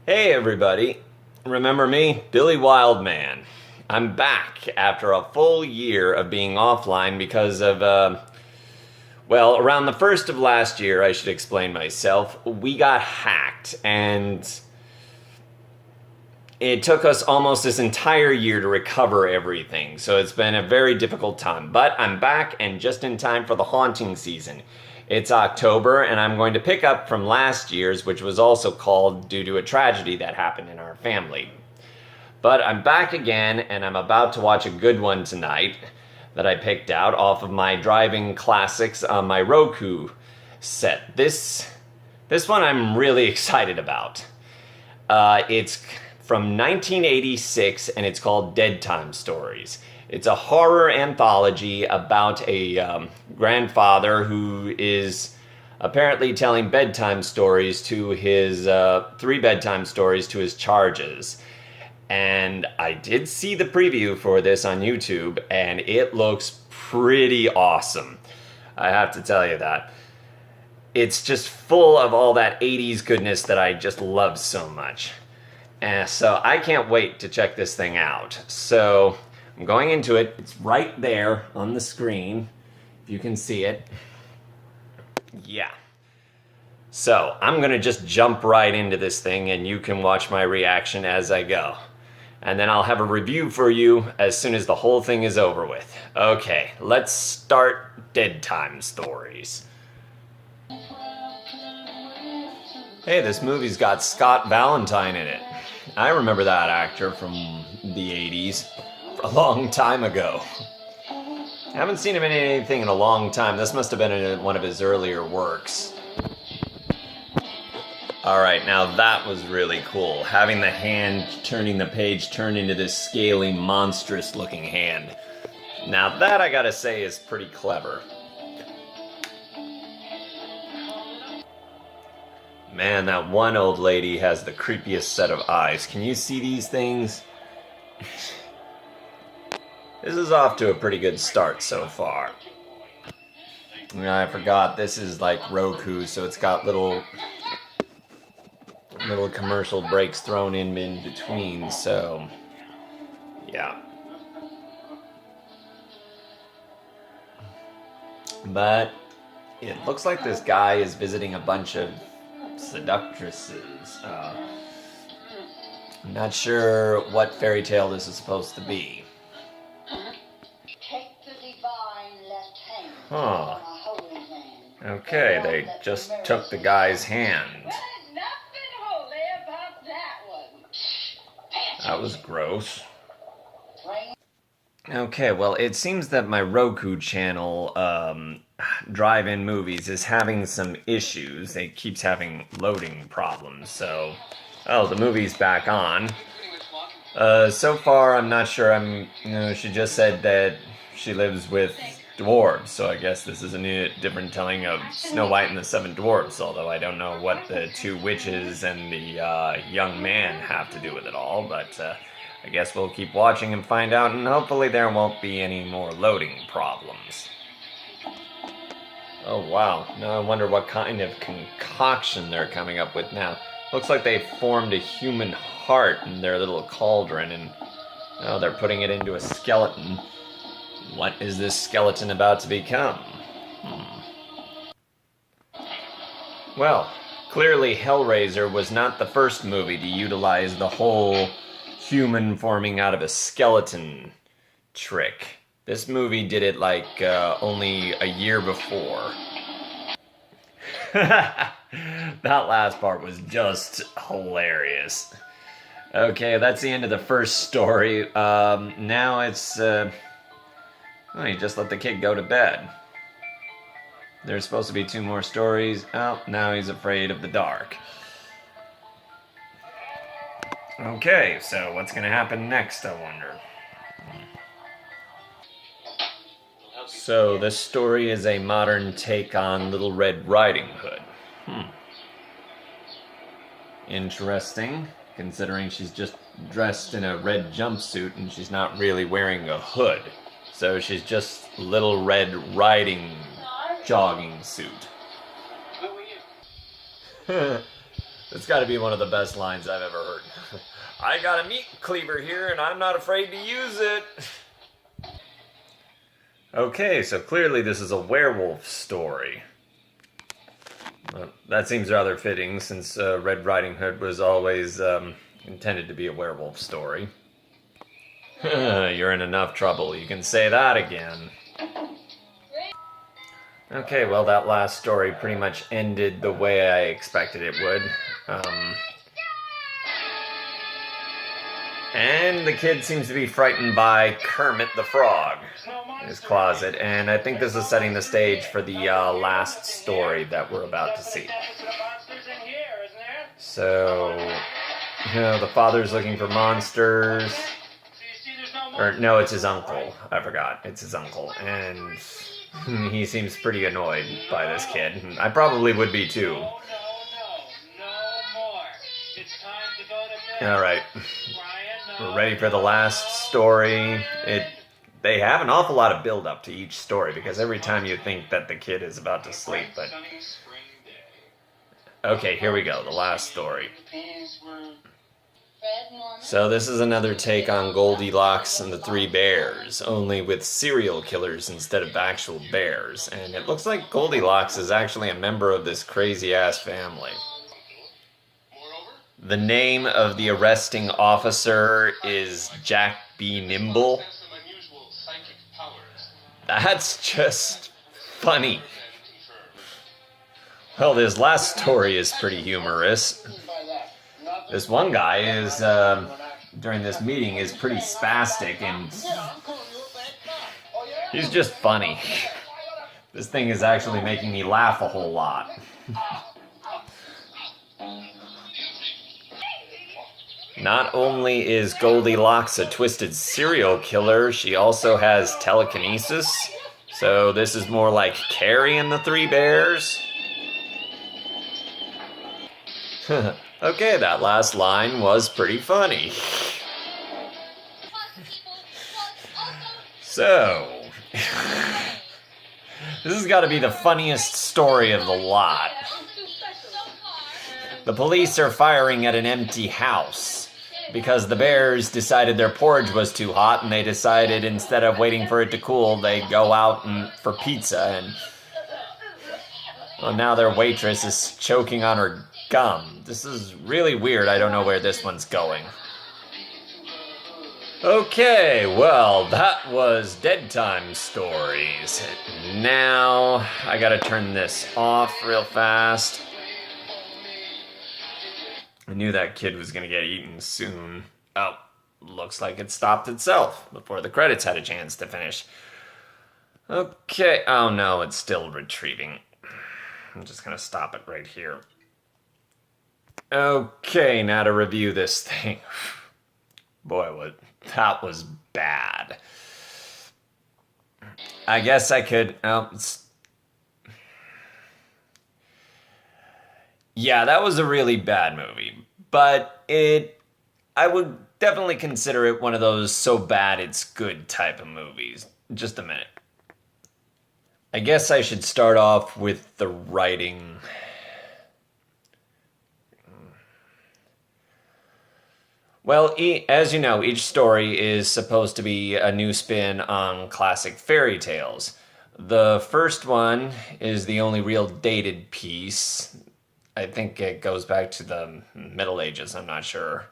Hey everybody, remember me? Billy Wildman. I'm back after a full year of being offline because of, around the first of last year, I should explain myself, we got hacked and it took us almost this entire year to recover everything, so it's been a very difficult time. But I'm back and just in time for the haunting season. It's October, and I'm going to pick up from last year's, which was also called due to a tragedy that happened in our family. But I'm back again, and I'm about to watch a good one tonight that I picked out off of my driving classics on my Roku set. This one I'm really excited about. It's from 1986, and it's called Deadtime Stories. It's a horror anthology about a grandfather who is apparently telling bedtime stories to his, 3 bedtime stories to his charges. And I did see the preview for this on YouTube, and it looks pretty awesome. I have to tell you that. It's just full of all that 80s goodness that I just love so much. And so I can't wait to check this thing out. So I'm going into it. It's right there on the screen, if you can see it. Yeah. So I'm going to just jump right into this thing, and you can watch my reaction as I go. And then I'll have a review for you as soon as the whole thing is over with. Okay, let's start Deadtime Stories. Hey, this movie's got Scott Valentine in it. I remember that actor from the 80s, a long time ago. I haven't seen him in anything in a long time. This must have been in one of his earlier works. Alright, now that was really cool. Having the hand turning the page turn into this scaly, monstrous looking hand. Now that I gotta say is pretty clever. Man, that one old lady has the creepiest set of eyes. Can you see these things? This is off to a pretty good start so far. I forgot, this is like Roku, so it's got little commercial breaks thrown in between, so yeah. But it looks like this guy is visiting a bunch of seductresses. I'm not sure what fairy tale this is supposed to be. Take the divine left hand. Huh. Okay, they just took the guy's hand. Nothing holy about that one. That was gross. Okay, well, it seems that my Roku channel, Drive-In Movies, is having some issues. It keeps having loading problems, so... Oh, the movie's back on. So far, I'm not sure she just said that she lives with dwarves, so I guess this is a different telling of Snow White and the Seven Dwarfs, although I don't know what the 2 witches and the young man have to do with it all, but I guess we'll keep watching and find out, and hopefully there won't be any more loading problems. Oh wow, now I wonder what kind of concoction they're coming up with now. Looks like they formed a human heart in their little cauldron, and oh, they're putting it into a skeleton. What is this skeleton about to become? Well, clearly Hellraiser was not the first movie to utilize the whole human forming out of a skeleton trick. This movie did it like only a year before. That last part was just hilarious. Okay, that's the end of the first story. Now it's... Oh, you just let the kid go to bed. There's supposed to be 2 more stories. Oh, now he's afraid of the dark. Okay, so what's going to happen next, I wonder? So, this story is a modern take on Little Red Riding Hood. Interesting, considering she's just dressed in a red jumpsuit and she's not really wearing a hood. So she's just Little Red Riding jogging suit. It's got to be one of the best lines I've ever heard. I got a meat cleaver here and I'm not afraid to use it. Okay, so clearly this is a werewolf story. Well, that seems rather fitting since Red Riding Hood was always intended to be a werewolf story. You're in enough trouble, you can say that again. Okay, well that last story pretty much ended the way I expected it would. And the kid seems to be frightened by Kermit the Frog in his closet, and I think this is setting the stage for the last story that we're about to see. So, the father's looking for monsters. Or, no, it's his uncle. I forgot. It's his uncle. And he seems pretty annoyed by this kid. I probably would be too. Alright. We're ready for the last story. They have an awful lot of build up to each story because every time you think that the kid is about to sleep, but... Okay, here we go, the last story. So this is another take on Goldilocks and the Three Bears, only with serial killers instead of actual bears. And it looks like Goldilocks is actually a member of this crazy-ass family. The name of the arresting officer is Jack B. Nimble. That's just funny. Well, this last story is pretty humorous. This one guy is, during this meeting, is pretty spastic and he's just funny. This thing is actually making me laugh a whole lot. Not only is Goldilocks a twisted serial killer, she also has telekinesis. So this is more like Carrie and the Three Bears. Okay, that last line was pretty funny. So, this has got to be the funniest story of the lot. The police are firing at an empty house because the bears decided their porridge was too hot and they decided instead of waiting for it to cool, they'd go out for pizza and well, now their waitress is choking on her gum. This is really weird. I don't know where this one's going. Okay, well, that was Deadtime Stories. Now, I gotta turn this off real fast. I knew that kid was gonna get eaten soon. Oh, looks like it stopped itself before the credits had a chance to finish. Okay, oh no, it's still retrieving. I'm just gonna stop it right here. Okay, now to review this thing. Boy, that was bad. I guess I could... yeah, that was a really bad movie. But I would definitely consider it one of those so bad it's good type of movies. Just a minute. I guess I should start off with the writing. Well, as you know, each story is supposed to be a new spin on classic fairy tales. The first one is the only real dated piece. I think it goes back to the Middle Ages, I'm not sure.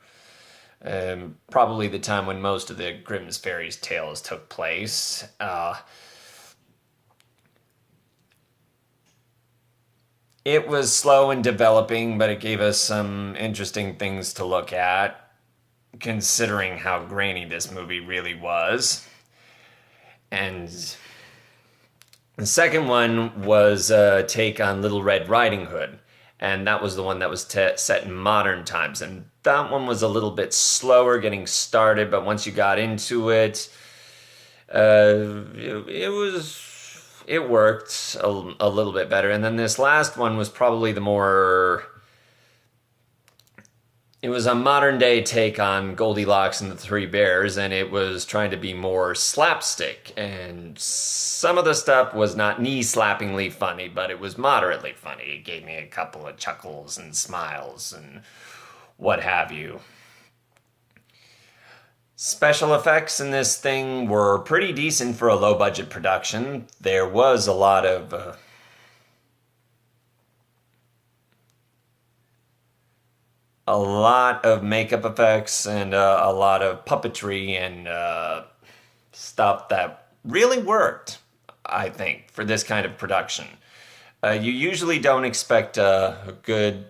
Probably the time when most of the Grimm's fairy tales took place. It was slow in developing, but it gave us some interesting things to look at, considering how grainy this movie really was. And the second one was a take on Little Red Riding Hood, and that was the one that was set in modern times. And that one was a little bit slower getting started, but once you got into it, it worked a little bit better. And then this last one was probably the more It was a modern day take on Goldilocks and the Three Bears, and it was trying to be more slapstick. And some of the stuff was not knee slappingly funny, but it was moderately funny. It gave me a couple of chuckles and smiles and what have you. Special effects in this thing were pretty decent for a low budget production. There was a lot of makeup effects and a lot of puppetry and stuff that really worked, I think, for this kind of production. You usually don't expect a good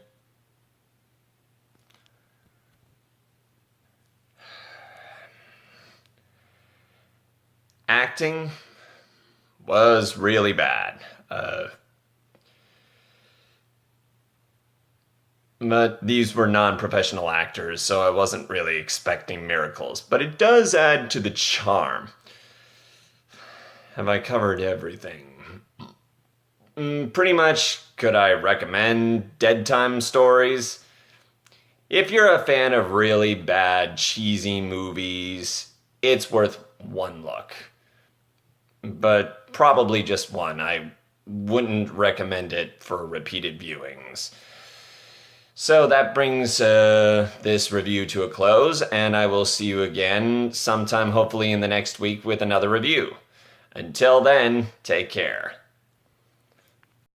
acting was really bad. But these were non-professional actors, so I wasn't really expecting miracles. But it does add to the charm. Have I covered everything? Pretty much. Could I recommend Deadtime Stories? If you're a fan of really bad, cheesy movies, it's worth one look. But probably just one. I wouldn't recommend it for repeated viewings. So that brings this review to a close, and I will see you again sometime, hopefully in the next week, with another review. Until then, take care.